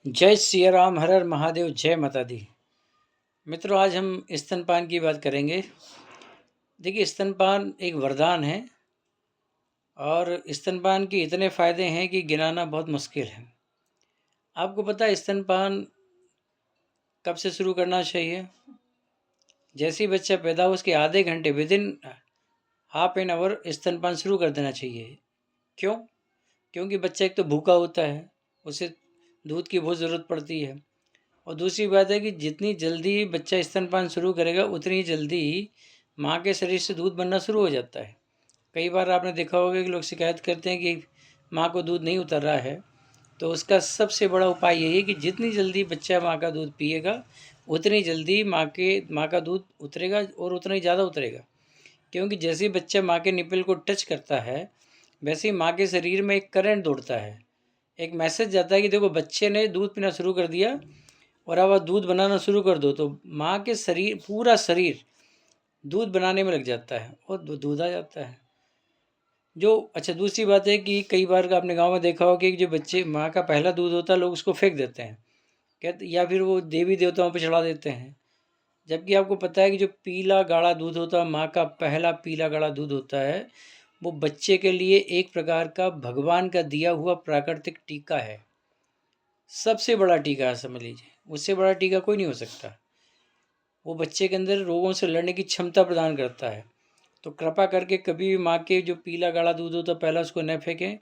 जय सिया राम, हर हर महादेव, जय माता दी। मित्रों, आज हम स्तनपान की बात करेंगे। देखिए, स्तनपान एक वरदान है और स्तनपान के इतने फ़ायदे हैं कि गिनाना बहुत मुश्किल है। आपको पता है स्तनपान कब से शुरू करना चाहिए? जैसे ही बच्चा पैदा हो उसके आधे घंटे विदिन हाफ एन आवर स्तनपान शुरू कर देना चाहिए। क्यों? क्योंकि बच्चा एक तो भूखा होता है, उसे दूध की बहुत ज़रूरत पड़ती है। और दूसरी बात है कि जितनी जल्दी बच्चा स्तनपान शुरू करेगा उतनी ही जल्दी माँ के शरीर से दूध बनना शुरू हो जाता है। कई बार आपने देखा होगा कि लोग शिकायत करते हैं कि माँ को दूध नहीं उतर रहा है, तो उसका सबसे बड़ा उपाय यही है कि जितनी जल्दी बच्चा माँ का दूध पिएगा उतनी जल्दी माँ का दूध उतरेगा और उतना ही ज़्यादा उतरेगा। क्योंकि जैसे ही बच्चा माँ के निपल को टच करता है वैसे ही माँ के शरीर में एक करंट दौड़ता है, एक मैसेज जाता है कि देखो बच्चे ने दूध पीना शुरू कर दिया और अब आप दूध बनाना शुरू कर दो। तो माँ के शरीर, पूरा शरीर दूध बनाने में लग जाता है और दूध आ जाता है। जो अच्छा, दूसरी बात है कि कई बार आपने गांव में देखा होगा कि जो बच्चे माँ का पहला दूध होता है लोग उसको फेंक देते हैं, कहते, या फिर वो देवी देवताओं पर चढ़ा देते हैं। जबकि आपको पता है कि जो पीला गाढ़ा दूध होता है, माँ का पहला पीला गाढ़ा दूध होता है, वो बच्चे के लिए एक प्रकार का भगवान का दिया हुआ प्राकृतिक टीका है। सबसे बड़ा टीका है, समझ लीजिए, उससे बड़ा टीका कोई नहीं हो सकता। वो बच्चे के अंदर रोगों से लड़ने की क्षमता प्रदान करता है। तो कृपा करके कभी भी माँ के जो पीला गाढ़ा दूध होता है पहला उसको न फेंकें।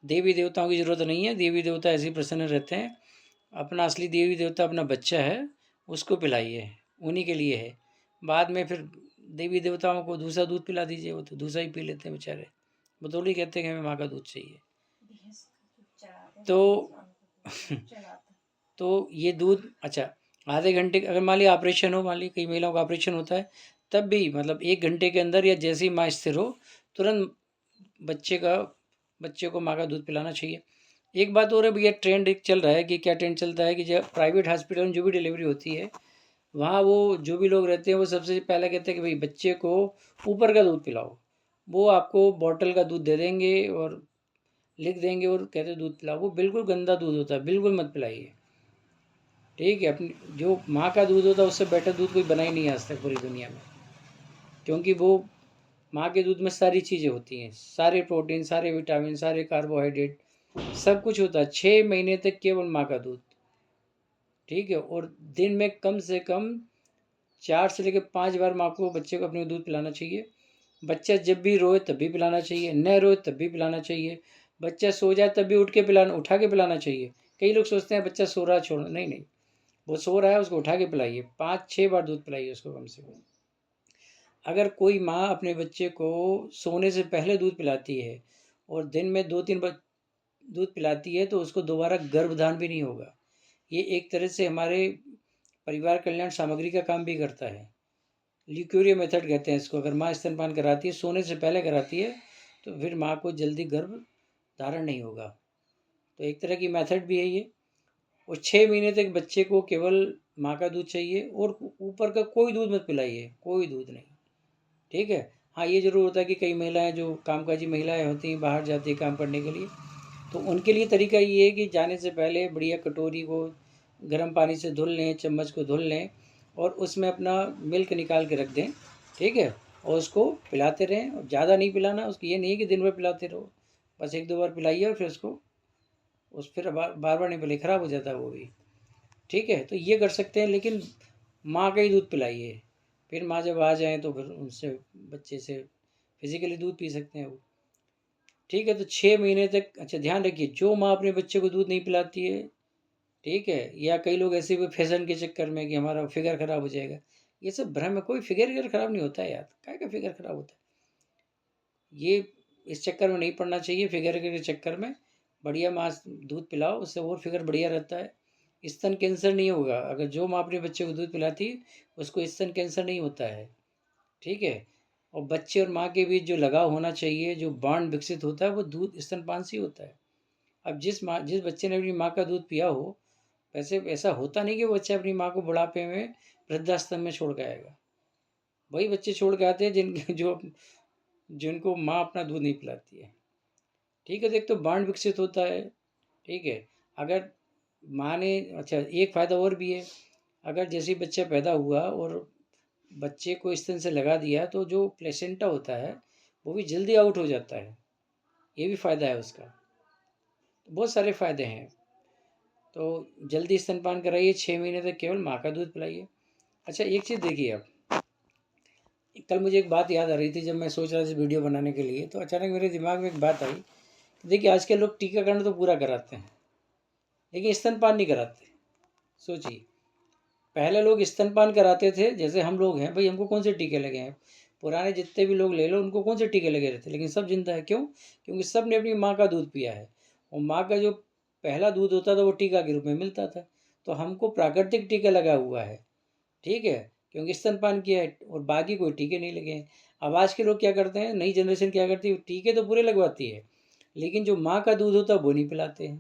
देवी देवताओं की ज़रूरत नहीं है, देवी देवता ऐसे ही प्रसन्न रहते हैं। अपना असली देवी देवता अपना बच्चा है, उसको पिलाइए, उन्हीं के लिए है। बाद में फिर देवी देवताओं को दूसरा दूध पिला दीजिए, वो तो दूसरा ही पी लेते हैं बेचारे। वो थोड़ी कहते हैं कि हमें माँ का दूध चाहिए। तो तो ये दूध, अच्छा, आधे घंटे, अगर मान लिया ऑपरेशन हो, मान लिया कई महिलाओं का ऑपरेशन होता है, तब भी मतलब 1 घंटे के अंदर या जैसे ही माँ स्थिर हो तुरंत बच्चे को माँ का दूध पिलाना चाहिए। एक बात और है भैया, ट्रेंड एक चल रहा है कि क्या ट्रेंड चलता है कि जब प्राइवेट हॉस्पिटल में जो भी डिलीवरी होती है वहाँ वो जो भी लोग रहते हैं वो सबसे पहले कहते हैं कि भाई बच्चे को ऊपर का दूध पिलाओ। वो आपको बॉटल का दूध दे देंगे और लिख देंगे और कहते हैं दूध पिलाओ। वो बिल्कुल गंदा दूध होता है, बिल्कुल मत पिलाइए। ठीक है, अपनी जो माँ का दूध होता है उससे बेटर दूध कोई बना ही नहीं आज तक पूरी दुनिया में। क्योंकि वो माँ के दूध में सारी चीज़ें होती हैं, सारे प्रोटीन, सारे विटामिन, सारे कार्बोहाइड्रेट, सब कुछ होता है। 6 महीने तक केवल माँ का दूध, ठीक है। और दिन में कम से कम 4 से लेकर 5 बार माँ को, बच्चे को अपने दूध पिलाना चाहिए। बच्चा जब भी रोए तब भी पिलाना चाहिए, न रोए तब भी पिलाना चाहिए। बच्चा सो जाए तब भी उठा के पिलाना चाहिए। कई लोग सोचते हैं बच्चा सो रहा है छोड़ो, नहीं नहीं, वो सो रहा है उसको उठा के पिलाइए, 5-6 बार दूध पिलाइए उसको कम से कम। अगर कोई माँ अपने बच्चे को सोने से पहले दूध पिलाती है और दिन में 2-3 बार दूध पिलाती है तो उसको दोबारा गर्भधान भी नहीं होगा। ये एक तरह से हमारे परिवार कल्याण सामग्री का काम भी करता है। ल्यूक्यूरिया मेथड कहते हैं इसको। अगर माँ स्तनपान कराती है, सोने से पहले कराती है, तो फिर माँ को जल्दी गर्भ धारण नहीं होगा। तो एक तरह की मेथड भी है ये। और 6 महीने तक बच्चे को केवल माँ का दूध चाहिए और ऊपर का कोई दूध मत पिलाइए, कोई दूध नहीं, ठीक है। हाँ, ये ज़रूर होता है कि कई महिलाएं जो कामकाजी महिलाएं होती हैं, बाहर जाती हैं काम करने के लिए, तो उनके लिए तरीका ये है कि जाने से पहले बढ़िया कटोरी को गर्म पानी से धुल लें, चम्मच को धुल लें और उसमें अपना मिल्क निकाल के रख दें, ठीक है। और उसको पिलाते रहें, और ज़्यादा नहीं पिलाना उसको। ये नहीं कि दिन भर पिलाते रहो, बस 1-2 बार पिलाइए और फिर उसको फिर बार बार नहीं पिलाइए, ख़राब हो जाता है वो भी, ठीक है। तो ये कर सकते हैं, लेकिन माँ का ही दूध पिलाइए। फिर माँ जब आ जाए तो फिर उनसे, बच्चे से फिजिकली दूध पी सकते हैं वो, ठीक है। तो 6 महीने तक, अच्छा ध्यान रखिए, जो माँ अपने बच्चे को दूध नहीं पिलाती है, ठीक है, या कई लोग ऐसे भी फैशन के चक्कर में कि हमारा फिगर खराब हो जाएगा, ये सब भ्रम है। कोई फिगर खराब नहीं होता है यार, क्या का फिगर खराब होता है, ये इस चक्कर में नहीं पड़ना चाहिए। फिगर के चक्कर में बढ़िया माँ दूध पिलाओ, उससे और फिगर बढ़िया रहता है। स्तन कैंसर नहीं होगा अगर जो माँ अपने बच्चे को दूध पिलाती है, उसको स्तन कैंसर नहीं होता है, ठीक है। और बच्चे और माँ के बीच जो लगाव होना चाहिए, जो बॉन्ड विकसित होता है, वो दूध स्तनपान से ही होता है। अब जिस बच्चे ने अपनी माँ का दूध पिया हो, वैसे ऐसा होता नहीं कि वो बच्चा अपनी माँ को बुढ़ापे में वृद्धाश्रम में छोड़ के आएगा। वही बच्चे छोड़ के आते हैं जिनको माँ अपना दूध नहीं पिलाती है, ठीक है। तो एक तो बॉन्ड विकसित होता है, ठीक है। अगर माँ ने अच्छा एक फ़ायदा और भी है, अगर जैसे ही बच्चा पैदा हुआ और बच्चे को स्तन से लगा दिया तो जो प्लेसेंटा होता है वो भी जल्दी आउट हो जाता है, ये भी फ़ायदा है उसका। बहुत सारे फ़ायदे हैं। तो जल्दी स्तनपान कराइए, 6 महीने तक केवल माँ का दूध पिलाइए। अच्छा एक चीज़ देखिए आप, कल मुझे एक बात याद आ रही थी जब मैं सोच रहा था इस वीडियो बनाने के लिए, तो अचानक मेरे दिमाग में एक बात आई कि देखिए आज के लोग टीकाकरण तो पूरा कराते हैं लेकिन स्तनपान नहीं कराते। सोचिए, पहले लोग स्तनपान कराते थे, जैसे हम लोग हैं भाई, हमको कौन से टीके लगे हैं, पुराने जितने भी लोग ले लो उनको कौन से टीके लगे रहते, लेकिन सब जिंदा है। क्यों? क्योंकि सब ने अपनी माँ का दूध पिया है, और माँ का जो पहला दूध होता था वो टीका के रूप में मिलता था। तो हमको प्राकृतिक टीका लगा हुआ है, ठीक है, क्योंकि स्तनपान किया है, और बाकी कोई टीके नहीं लगे हैं। अब आज के लोग क्या करते हैं, नई जनरेशन क्या करती है, टीके तो पूरे लगवाती है लेकिन जो माँ का दूध होता है वो नहीं पिलाते हैं।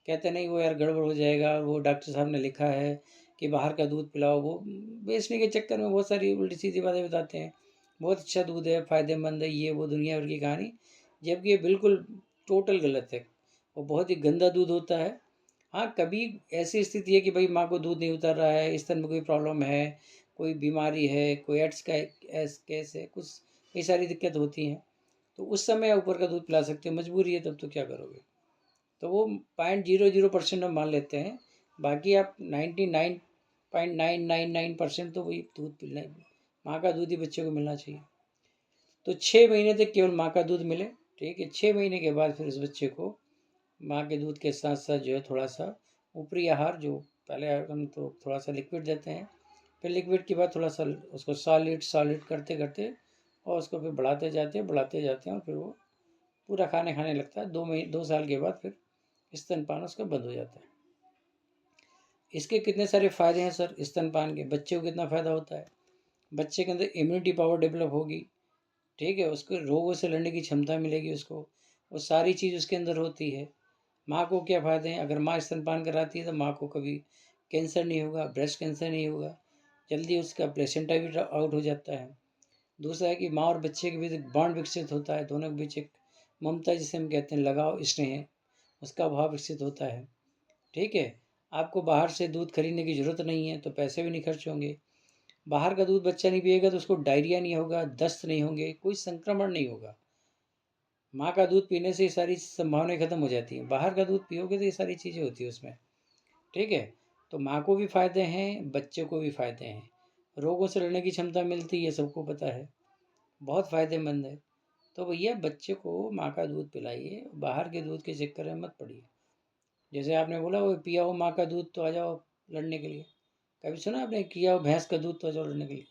कहते नहीं वो यार गड़बड़ हो जाएगा, वो डॉक्टर साहब ने लिखा है कि बाहर का दूध पिलाओ, वो बेचने के चक्कर में बहुत सारी उल्टी सीधी बातें बताते हैं। बहुत अच्छा दूध है, फ़ायदेमंद है, ये वो दुनिया भर की कहानी, जबकि ये बिल्कुल टोटल गलत है। वो बहुत ही गंदा दूध होता है। हाँ, कभी ऐसी स्थिति है कि भाई माँ को दूध नहीं उतर रहा है, स्तन में कोई प्रॉब्लम है, कोई बीमारी है, कोई एड्स का केस है, कुछ कई सारी दिक्कत होती हैं, तो उस समय ऊपर का दूध पिला सकते हो, मजबूरी है तब तो क्या करोगे। तो वो 0.00% हम मान लेते हैं, बाकी आप 99.999% तो वही दूध पिलना, माँ का दूध ही बच्चे को मिलना चाहिए। तो 6 महीने तक केवल माँ का दूध मिले, ठीक है। 6 महीने के बाद फिर उस बच्चे को माँ के दूध के साथ साथ जो है थोड़ा सा ऊपरी आहार, जो पहले हम तो थोड़ा सा लिक्विड देते हैं, फिर लिक्विड के बाद थोड़ा सा उसको सॉलिड सॉलिड करते करते और उसको फिर बढ़ाते जाते हैं और फिर वो पूरा खाने खाने लगता है। 2 साल के बाद फिर स्तनपान उसका बंद हो जाता है। इसके कितने सारे फ़ायदे हैं सर स्तनपान के, बच्चे को कितना फ़ायदा होता है, बच्चे के अंदर इम्यूनिटी पावर डेवलप होगी, ठीक है, उसको रोगों से लड़ने की क्षमता मिलेगी उसको, वो सारी चीज़ उसके अंदर होती है। माँ को क्या फ़ायदे हैं, अगर माँ स्तनपान कराती है तो माँ को कभी कैंसर नहीं होगा, ब्रेस्ट कैंसर नहीं होगा, जल्दी उसका प्लेसेंटा भी आउट हो जाता है। दूसरा है कि माँ और बच्चे के बीच एक बॉन्ड विकसित होता है, दोनों के बीच एक ममता जिसे हम कहते हैं, लगाव स्नेह, उसका भाव विकसित होता है, ठीक है। आपको बाहर से दूध खरीदने की ज़रूरत नहीं है, तो पैसे भी नहीं खर्च होंगे। बाहर का दूध बच्चा नहीं पिएगा तो उसको डायरिया नहीं होगा, दस्त नहीं होंगे, कोई संक्रमण नहीं होगा। माँ का दूध पीने से ये सारी संभावनाएं खत्म हो जाती हैं, बाहर का दूध पियोगे तो ये सारी चीज़ें होती है उसमें, ठीक है। तो माँ को भी फ़ायदे हैं, बच्चे को भी फ़ायदे हैं, रोगों से लड़ने की क्षमता मिलती है, सबको पता है, बहुत फ़ायदेमंद है। तो भैया बच्चे को माँ का दूध पिलाइए, बाहर के दूध के चक्कर में मत पड़िए। जैसे आपने बोला वो पिया हो माँ का दूध तो आ जाओ लड़ने के लिए, कभी सुना आपने किया हो भैंस का दूध तो आ जाओ लड़ने के लिए?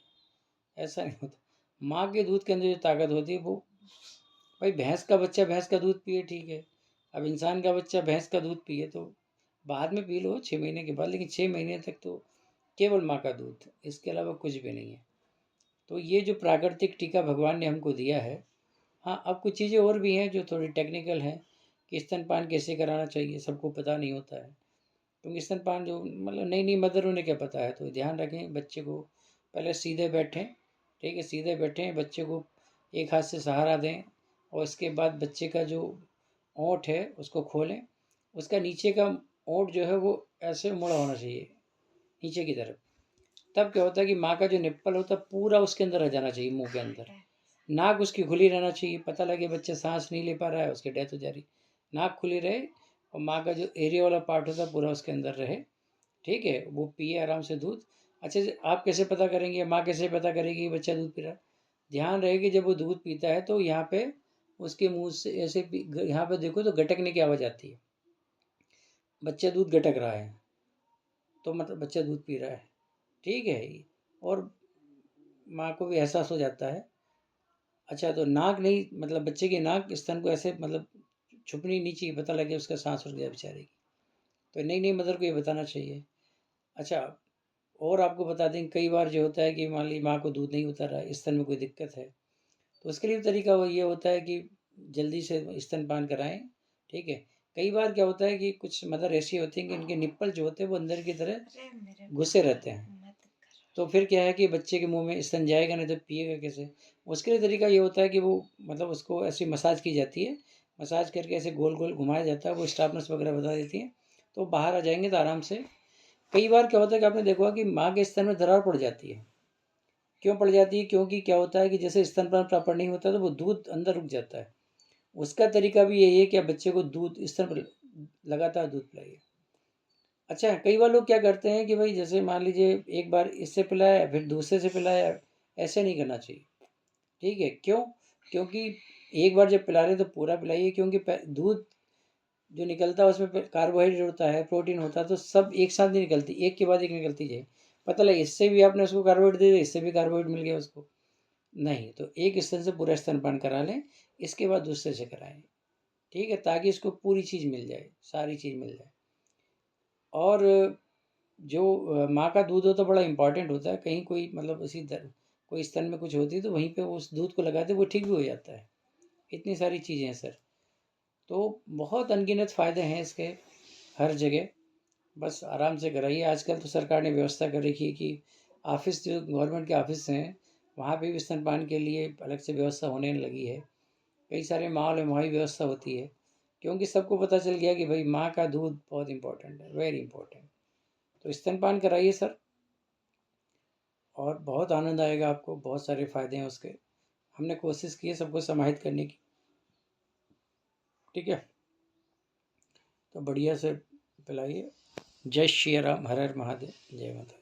ऐसा नहीं होता। माँ के दूध के अंदर जो ताकत होती है वो, भाई भैंस का बच्चा भैंस का दूध पिए, ठीक है, अब इंसान का बच्चा भैंस का दूध पिए तो बाद में पी लो 6 महीने के बाद, लेकिन 6 महीने तक तो केवल माँ का दूध, इसके अलावा कुछ भी नहीं है। तो ये जो प्राकृतिक टीका भगवान ने हमको दिया है। हाँ, अब कुछ चीज़ें और भी हैं जो थोड़ी टेक्निकल हैं कि स्तनपान कैसे कराना चाहिए, सबको पता नहीं होता है, क्योंकि स्तनपान जो मतलब नई नई मदर उन्हें क्या पता है। तो ध्यान रखें, बच्चे को पहले सीधे बैठें, ठीक है, सीधे बैठें, बच्चे को एक हाथ से सहारा दें, और इसके बाद बच्चे का जो ओंठ है उसको खोलें, उसका नीचे का ओंठ जो है वो ऐसे मुड़ा होना चाहिए नीचे की तरफ। तब क्या होता है कि माँ का जो निप्पल होता है पूरा उसके अंदर आ जाना चाहिए, मुंह के अंदर। नाक उसकी खुली रहना चाहिए, पता लगे बच्चा सांस नहीं ले पा रहा है, उसकी डेथ हो जा रही, नाक खुली रहे और माँ का जो एरिया वाला पार्ट होता है पूरा उसके अंदर रहे, ठीक है, वो पिए आराम से दूध। अच्छे से आप कैसे पता करेंगे, माँ कैसे पता करेगी कि बच्चा दूध पी रहा है? ध्यान रहे कि जब वो दूध पीता है तो यहाँ पे उसके मुंह से ऐसे यहाँ पे देखो तो गटकने की आवाज़ आती है, बच्चा दूध गटक रहा है, तो मतलब बच्चा दूध पी रहा है, ठीक है। और माँ को भी एहसास हो जाता है। अच्छा, तो नाक नहीं, मतलब बच्चे की नाक स्तन को ऐसे मतलब छुपनी नहीं चाहिए, पता लगे उसका सांस रुक गया बेचारे की। तो नई नई मदर को ये बताना चाहिए। अच्छा, और आपको बता दें, कई बार जो होता है कि मान ली माँ को दूध नहीं उतर रहा है, स्तन में कोई दिक्कत है, तो उसके लिए तरीका वो ये होता है कि जल्दी से स्तनपान कराएं, ठीक है। कई बार क्या होता है कि कुछ मदर ऐसी होती हैं कि इनके निप्पल जो होते हैं वो अंदर की तरह घुसे रहते हैं, तो फिर क्या है कि बच्चे के मुंह में स्तन जाएगा नहीं तो पिएगा कैसे। उसके लिए तरीका ये होता है कि वो मतलब उसको ऐसी मसाज की जाती है, मसाज करके ऐसे गोल गोल घुमाया जाता है, वो स्टाफ नर्स वगैरह बता देती हैं, तो बाहर आ जाएंगे तो आराम से। कई बार क्या होता है कि आपने देखा होगा कि माँ के स्तन में दरार पड़ जाती है। क्यों पड़ जाती है? क्योंकि क्या होता है कि जैसे स्तनपान प्रॉपर नहीं होता तो वो दूध अंदर रुक जाता है। उसका तरीका भी यही है कि आप बच्चे को दूध स्तन पर लगातार दूध पिलाइए। अच्छा, कई बार लोग क्या करते हैं कि भाई जैसे मान लीजिए एक बार इससे पिलाया फिर दूसरे से पिलाया, ऐसे नहीं करना चाहिए। ठीक है, क्यों? क्योंकि एक बार जब पिला रहे तो पूरा पिलाइए, क्योंकि दूध जो निकलता है उसमें कार्बोहाइड्रेट होता है, प्रोटीन होता है, तो सब एक साथ नहीं निकलती, एक के बाद एक निकलती जाए। पता लगे इससे भी आपने उसको कार्बोहाइड्रेट दे दिया, इससे भी कार्बोहाइड्रेट मिल गया उसको। नहीं, तो एक स्तन से पूरा स्तनपान करा लें, इसके बाद दूसरे से कराएं। ठीक है, ताकि इसको पूरी चीज़ मिल जाए, सारी चीज़ मिल जाए। और जो माँ का दूध होता है बड़ा इंपॉर्टेंट होता है। कहीं कोई मतलब उसी दर कोई स्तन में कुछ होती है तो वहीं पे उस दूध को लगाते वो ठीक भी हो जाता है। इतनी सारी चीज़ें हैं सर। तो बहुत अनगिनत फ़ायदे हैं इसके हर जगह। बस आराम से कराइए। आजकल तो सरकार ने व्यवस्था कर रखी है कि ऑफिस जो गवर्नमेंट के ऑफिस हैं वहाँ पे भी स्तनपान के लिए अलग से व्यवस्था होने लगी है। कई सारे मॉल में वहाँ भी व्यवस्था होती है, क्योंकि सबको पता चल गया कि भाई माँ का दूध बहुत इंपॉर्टेंट है, वेरी इंपॉर्टेंट। तो स्तनपान कराइए सर, और बहुत आनंद आएगा आपको। बहुत सारे फ़ायदे हैं उसके। हमने कोशिश की है सबको समाहित करने की। ठीक है, तो बढ़िया से पिलाइए। जय श्री राम, हर हर महादेव, जय माता।